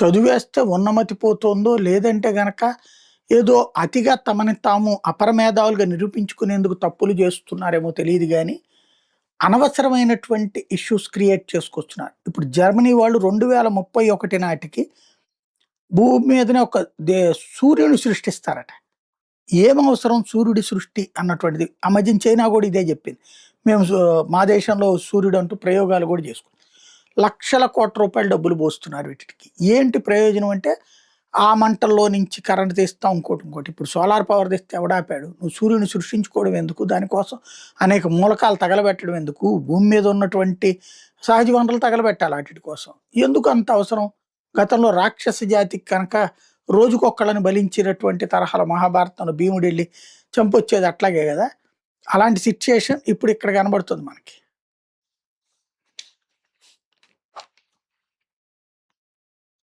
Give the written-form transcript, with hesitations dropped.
చదివేస్తే ఉన్నమతి పోతుందో, లేదంటే గనక ఏదో అతిగా తమని తాము అపరమేధావులుగా నిరూపించుకునేందుకు తప్పులు చేస్తున్నారేమో తెలీదు గానీ, అనవసరమైనటువంటి ఇష్యూస్ క్రియేట్ చేసుకొస్తున్నారు. ఇప్పుడు జర్మనీ వాళ్ళు 2031 నాటికి భూమి మీదనే ఒక దే సూర్యుడిని సృష్టిస్తారట. ఏమవసరం సూర్యుడి సృష్టి అన్నటువంటిది. ఆ మధ్యన చైనా గూడా ఇదే జెప్పింది. మేము మా దేశంలో సూర్యుడంటూ ప్రయోగాలు గూడా చేసుకున్నాం. లక్షల కోట్ల రూపాయలు డబ్బులు పోస్తున్నారు వీటికి. ఏంటి ప్రయోజనం అంటే, ఆ మంటల్లో నుంచి కరెంట్ తీస్తాం ఇంకోటి, ఇంకోటి. ఇప్పుడు సోలార్ పవర్ తెస్తే ఎవడాపాడు? నువ్వు సూర్యుడిని సృష్టించుకోవడం ఎందుకు? దానికోసం అనేక మూలకాలు తగలబెట్టడం ఎందుకు? భూమి మీద ఉన్నటువంటి సహజ వనరులు తగలబెట్టాలి ఆటిటి కోసం. ఎందుకు అంత అవసరం? గతంలో రాక్షస జాతికి కనుక రోజుకొక్కళ్ళని బలించినటువంటి తరహాలో మహాభారతంలో భీముడెళ్ళి చంపొచ్చేది అట్లాగే గదా! అలాంటి సిట్యుయేషన్ ఇప్పుడు ఇక్కడ కనబడుతుంది మనకి.